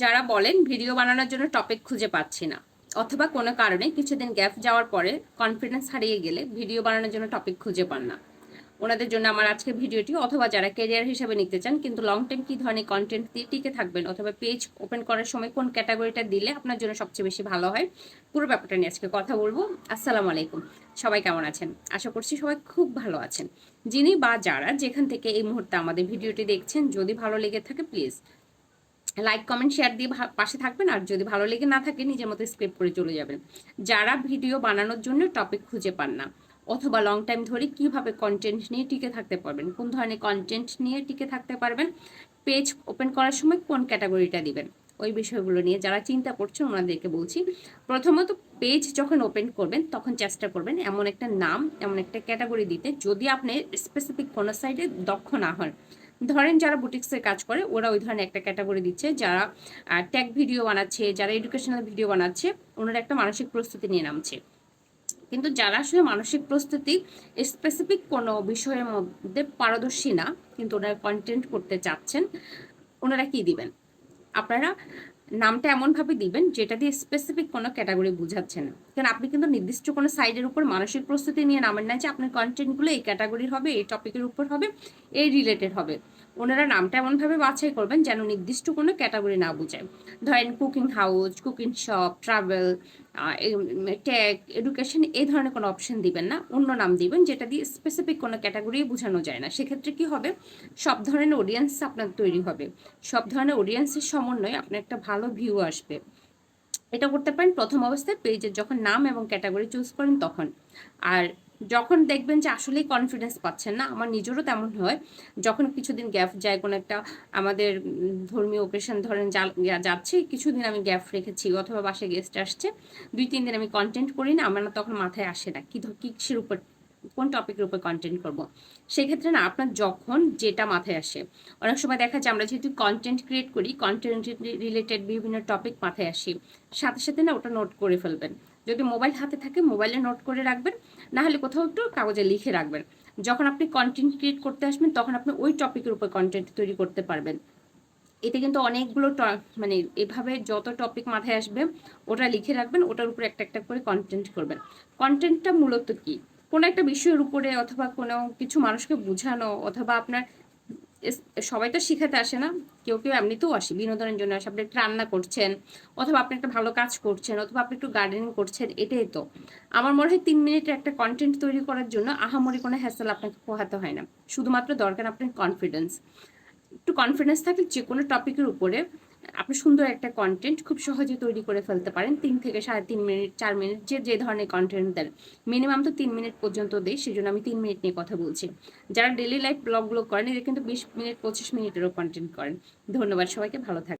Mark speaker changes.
Speaker 1: যারা বলেন ভিডিও বানানোর জন্য টপিক খুঁজে পাচ্ছি না, অথবা কোনো কারণে কিছুদিন গ্যাপ যাওয়ার পরে কনফিডেন্স হারিয়ে গেলে ভিডিও বানানোর জন্য টপিক খুঁজে পান না, ওনাদের জন্য আমার আজকে ভিডিওটি। অথবা যারা ক্যারিয়ার হিসেবে নিতে চান কিন্তু লং টাইম কি ধরনের কন্টেন্ট দিয়ে টিকে থাকবেন, অথবা পেজ ওপেন করার সময় কোন ক্যাটাগরিটা দিলে আপনার জন্য সবচেয়ে বেশি ভালো হয়, পুরো ব্যাপারটা নিয়ে আজকে কথা বলবো। আসসালামু আলাইকুম, সবাই কেমন আছেন? আশা করছি সবাই খুব ভালো আছেন। যিনি বা যারা যেখান থেকে এই মুহূর্তে আমাদের ভিডিওটি দেখছেন, যদি ভালো লেগে থাকে প্লিজ লাইক কমেন্ট শেয়ার দিয়ে পাশে থাকবেন, আর যদি ভালো লেগে না থাকে নিজের মতো স্ক্রিপ্ট করে চলে যাবেন। যারা ভিডিও বানানোর জন্য টপিক খুঁজে পান না, অথবা লং টাইম ধরে কিভাবে কন্টেন্ট নিয়ে টিকে থাকতে পারবেন, কোন ধরনের কন্টেন্ট নিয়ে টিকে থাকতে পারবেন, পেজ ওপেন করার সময় কোন ক্যাটাগরিটা দিবেন, ওই বিষয়গুলো নিয়ে যারা চিন্তা করছেন ওনাদেরকে বলছি। প্রথমত, পেজ যখন ওপেন করবেন তখন চেষ্টা করবেন এমন একটা নাম, এমন একটা ক্যাটাগরি দিতে, যদি আপনি স্পেসিফিক কোনো সাইডে দক্ষ না হন। ধরেন যারা বুটিক্সের কাজ করে ওরা ওই ধরনের একটা ক্যাটাগরি দিচ্ছে, যারা ট্যাগ ভিডিও বানাচ্ছে, যারা এডুকেশনাল ভিডিও বানাচ্ছে, ওনারা একটা মানসিক প্রস্তুতি নিয়ে নামছে। কিন্তু যারা আসলে মানসিক প্রস্তুতি স্পেসিফিক কোনো বিষয়ের মধ্যে পারদর্শী না, কিন্তু ওনারা কন্টেন্ট করতে চাচ্ছেন, ওনারা কি দিবেন? আপনারা নামটা এমনভাবে দিবেন যেটা দিয়ে স্পেসিফিক কোনো ক্যাটাগরি বুঝাচ্ছে না। কারণ আপনি কিন্তু নির্দিষ্ট কোনো সাইডের উপর মানসিক প্রস্তুতি নিয়ে নামেন না যে আপনার কন্টেন্টগুলো এই ক্যাটাগরির হবে, এই টপিকের উপর হবে, এই রিলেটেড হবে। ওনারা নামটা এমনভাবে বাছাই করবেন যেন নির্দিষ্ট কোনো ক্যাটাগরি না বোঝায়। ধরেন cooking house, cooking shop, travel, tag, education, এই ধরনের কোনো অপশন দিবেন না, অন্য নাম দিবেন যেটা দিয়ে স্পেসিফিক কোনো ক্যাটাগরি বোঝানো যায় না। সেক্ষেত্রে কি হবে, সব ধরনের অডিয়েন্স আপনার তৈরি হবে, সব ধরনের অডিয়েন্সের সমন্বয়ে আপনার একটা ভালো ভিউ আসবে। এটা করতে পারেন প্রথম অবস্থায় পেজের যখন নাম এবং ক্যাটাগরি চুজ করেন তখন। আর যখন দেখবেন যে আসলেই কনফিডেন্স পাচ্ছেন না, আমার নিজেরও তেমন হয়, যখন কিছুদিন গ্যাপ যায়, কোনো একটা আমাদের ধর্মীয় ওকেশন ধরেন যাচ্ছে, কিছুদিন আমি গ্যাপ রেখেছি, অথবা বাসায় গেস্ট আসছে, 2-3 দিন আমি কন্টেন্ট করি না, আমার না তখন মাথায় আসে না কিসের উপর, কোন টপিকের উপর কন্টেন্ট করব। সেক্ষেত্রে না, আপনার যখন যেটা মাথায় আসে, অনেক সময় দেখা যায় আমরা যেহেতু কন্টেন্ট ক্রিয়েট করি, কন্টেন্ট রিলেটেড বিভিন্ন টপিক মাথায় আসি, সাথে সাথে না ওটা নোট করে ফেলবেন। যদি মোবাইল হাতে থাকে মোবাইলে নোট করে রাখবেন, না হলে কোথাও একটু কাগজে লিখে রাখবেন। যখন আপনি কন্টেন্ট ক্রিয়েট করতে আসবেন তখন আপনি ওই টপিকের উপর কন্টেন্ট তৈরি করতে পারবেন। এতে কিন্তু অনেকগুলো মানে এভাবে যত টপিক মাথায় আসবে ওটা লিখে রাখবেন, ওটার উপরে একটা একটা করে কন্টেন্ট করবেন। কন্টেন্টটা মূলত কি, কোনো একটা বিষয়ের উপরে, অথবা কোনো কিছু মানুষকে বোঝানো, অথবা আপনার সবাই তো শিখাতে আসে না, কেউ কেউ এমনিতেও আসে বিনোদনের জন্য আসে। আপনি একটা রান্না করছেন, অথবা আপনি একটা ভালো কাজ করছেন, অথবা আপনি একটু গার্ডেনিং করছেন, এটাই তো। আমার মনে হয় 3 মিনিটের একটা কন্টেন্ট তৈরি করার জন্য আহামরি কোনো হ্যাসেল আপনাকে পোহাতে হয় না, শুধুমাত্র দরকার আপনার কনফিডেন্স। একটু কনফিডেন্স থাকলে যে কোনো টপিকের উপরে আপনি সুন্দর একটা কন্টেন্ট খুব সহজে তৈরি করে ফেলতে পারেন। 3 থেকে 3.5 মিনিট, 4 মিনিট, যে যে ধরনের কন্টেন্ট দেন, মিনিমাম তো 3 মিনিট পর্যন্ত দেয়, সেই জন্য আমি 3 মিনিট নিয়ে কথা বলছি। যারা ডেলি লাইফ ব্লগগুলো করেন এরা কিন্তু 20 মিনিট 25 মিনিটেরও কন্টেন্ট করেন। ধন্যবাদ সবাইকে, ভালো থাকবেন।